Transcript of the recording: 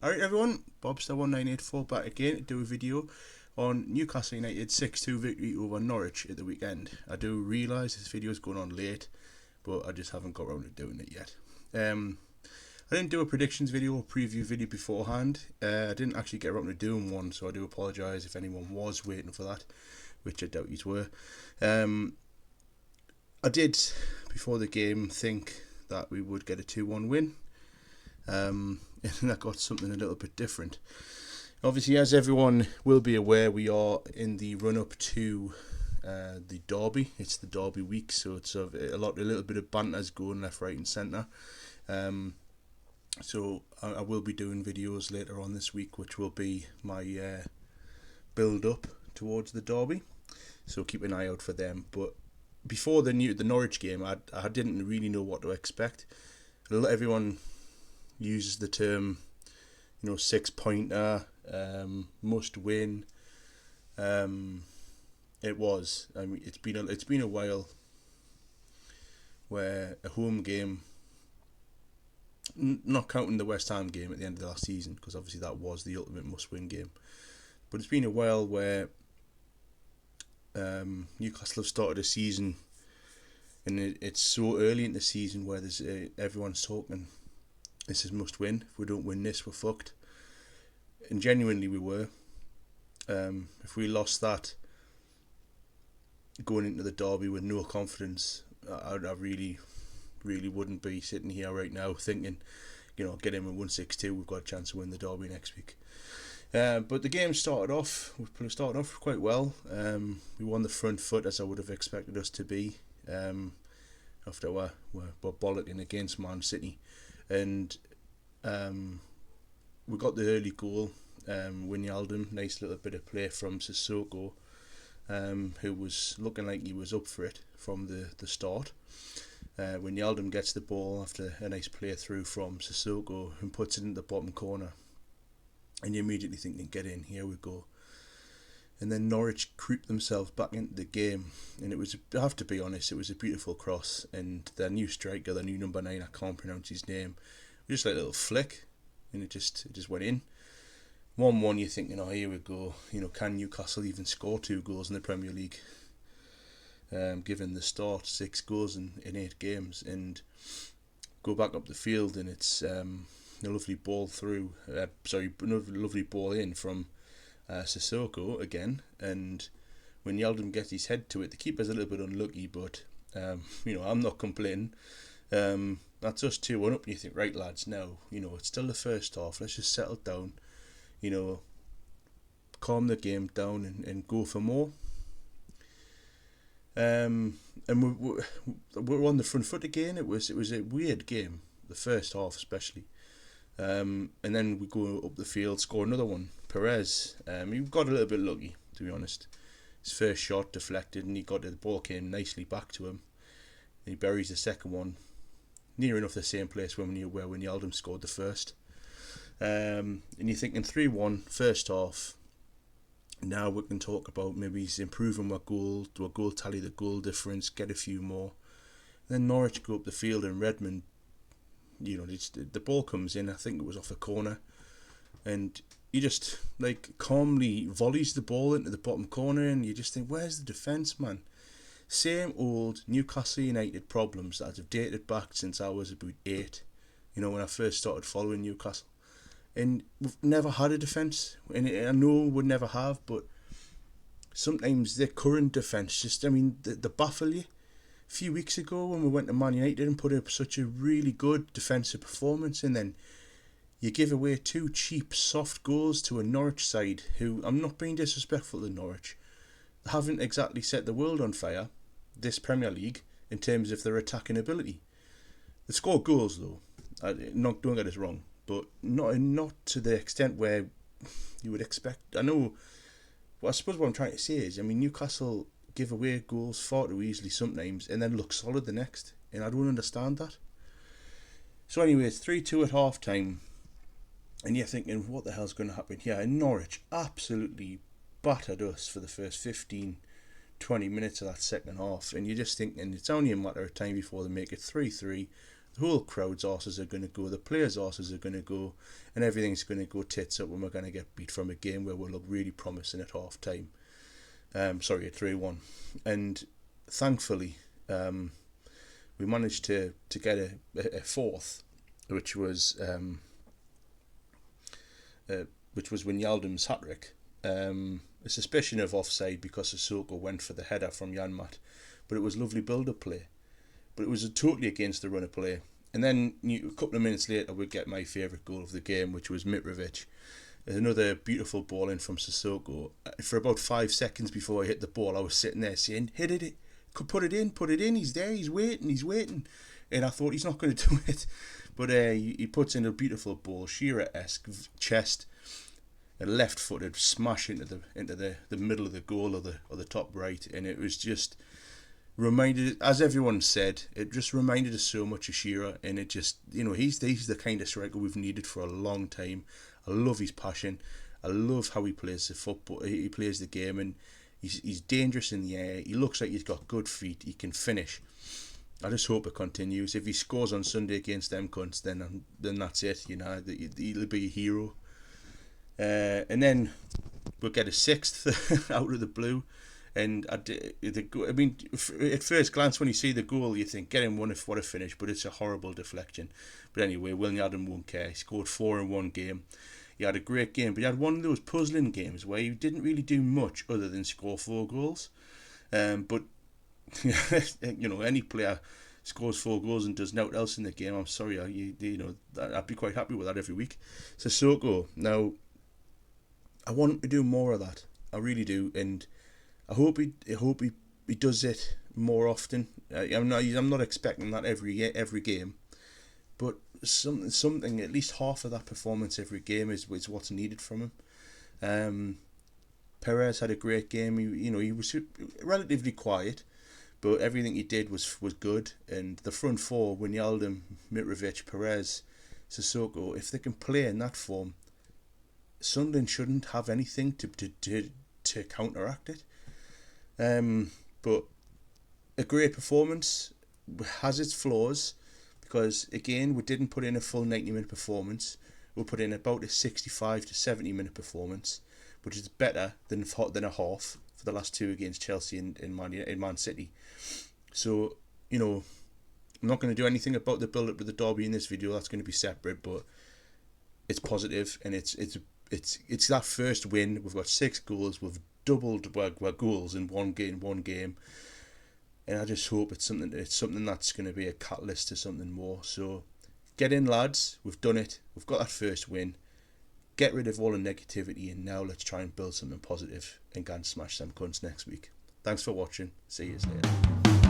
Alright everyone, Bobster1984 back again to do a video on Newcastle United 6-2 victory over Norwich at the weekend. I do realise this video is going on late, but I just haven't got around to doing it yet. I didn't do a predictions video or preview video beforehand. I didn't actually get around to doing one, so I do apologise if anyone was waiting for that, which I doubt you were. I did, before the game, think that we would get a 2-1 win. And I got something a little bit different. Obviously, as everyone will be aware, we are in the run-up to the derby. It's the derby week, so it's a little bit of banter's going left, right, and centre. So I will be doing videos later on this week, which will be my build-up towards the derby. So keep an eye out for them. But before the Norwich game, I didn't really know what to expect. Everyone uses the term, 6-pointer, must win. It was. I mean, it's been a while where a home game, not counting the West Ham game at the end of the last season, because obviously that was the ultimate must-win game. But it's been a while where Newcastle have started a season, and it's so early in the season where there's everyone's talking, this is must win. If we don't win this, we're fucked. And genuinely we were. If we lost that going into the derby with no confidence, I really wouldn't be sitting here right now thinking, get in with 1-6-2, we've got a chance to win the derby next week. But the game started off quite well. We won the front foot as I would have expected us to be, after we're bollocking against Man City. And we got the early goal. Wijnaldum, nice little bit of play from Sissoko, who was looking like he was up for it from the start. Wijnaldum gets the ball after a nice play through from Sissoko and puts it in the bottom corner. And you're immediately thinking, get in, here we go. And then Norwich creeped themselves back into the game, and I have to be honest, it was a beautiful cross, and their new striker, their new number 9, I can't pronounce his name, just like a little flick, and it just went in. 1-1, you're thinking, oh, here we go, can Newcastle even score 2 goals in the Premier League? Given the start, 6 goals in 8 games, and go back up the field, and it's a lovely ball lovely ball in from Sissoko again, and when Yeldon gets his head to it, the keeper's a little bit unlucky, but I'm not complaining. That's us 2-1 up, and you think, right lads, now it's still the first half, let's just settle down, calm the game down and go for more. And we're on the front foot again. It was a weird game, the first half especially. And then we go up the field, score another one. Perez, he got a little bit lucky, to be honest. His first shot deflected, and the ball came nicely back to him. And he buries the second one, near enough the same place where Wijnaldum scored the first. And you're thinking 3-1, first half. Now we can talk about maybe he's improving our goal, do a goal tally, the goal difference, get a few more. Then Norwich go up the field, and Redmond, the ball comes in, I think it was off a corner, and he just calmly volleys the ball into the bottom corner, and you just think, where's the defence, man? Same old Newcastle United problems that have dated back since I was about 8, when I first started following Newcastle. And we've never had a defence, and I know we'd never have, but sometimes the current defence they baffle you. A few weeks ago when we went to Man United and put up such a really good defensive performance, and then you give away 2 cheap, soft goals to a Norwich side who, I'm not being disrespectful to Norwich, haven't exactly set the world on fire, this Premier League, in terms of their attacking ability. They score goals though, don't get us wrong, but not to the extent where you would expect. I suppose what I'm trying to say is, Newcastle give away goals far too easily sometimes and then look solid the next, and I don't understand that. So anyway, it's 3-2 at half time, and you're thinking, what the hell's going to happen here? And Norwich absolutely battered us for the first 15-20 minutes of that second half, and you're just thinking it's only a matter of time before they make it 3-3, the whole crowd's arses are going to go, the players' arses are going to go, and everything's going to go tits up when we're going to get beat from a game where we'll look really promising at half time. At 3-1. And thankfully, we managed to get a fourth, which was Wijnaldum's hat-trick. A suspicion of offside because Sissoko went for the header from Janmaat, but it was lovely build-up play. But it was totally against the run of play. And then a couple of minutes later, we get my favourite goal of the game, which was Mitrovic. Another beautiful ball in from Sissoko. For about 5 seconds before I hit the ball, I was sitting there saying, hit it, put it in, he's there, he's waiting. And I thought, he's not going to do it. But he puts in a beautiful ball, Shearer-esque, chest, a left-footed smash into the middle of the goal or the top right. And it was just reminded, as everyone said, it just reminded us so much of Shearer. And it just, he's the kind of striker we've needed for a long time. I love his passion. I love how he plays the football. He plays the game, and he's dangerous in the air. He looks like he's got good feet. He can finish. I just hope it continues. If he scores on Sunday against them cunts, then that's it. He'll be a hero. And then we'll get a sixth out of the blue. And at first glance, when you see the goal, you think, get him one, what a finish, but it's a horrible deflection. But anyway, Wijnaldum won't care. He scored 4 in one game. He had a great game, but he had one of those puzzling games where he didn't really do much other than score 4 goals. But any player scores 4 goals and does nothing else in the game, I'm sorry, I'd be quite happy with that every week. Sissoko, now, I want him to do more of that. I really do, and I hope he does it more often. I'm not expecting that every game, but something at least half of that performance every game is what's needed from him. Perez had a great game. He was relatively quiet, but everything he did was good. And the front four, Wijnaldum, Mitrovic, Perez, Sissoko, if they can play in that form, Sunderland shouldn't have anything to counteract it. But a great performance has its flaws, because again, we didn't put in a full 90-minute performance. We put in about a 65 to 70-minute performance, which is better than a half for the last 2 against Chelsea and Man City. So, I'm not going to do anything about the build-up to the derby in this video. That's going to be separate, but it's positive, and it's that first win. We've got 6 goals. We've doubled our goals in one game. And I just hope it's something that's going to be a catalyst to something more. So get in, lads. We've done it. We've got that first win. Get rid of all the negativity, and now let's try and build something positive and go and smash them cunts next week. Thanks for watching. See you later.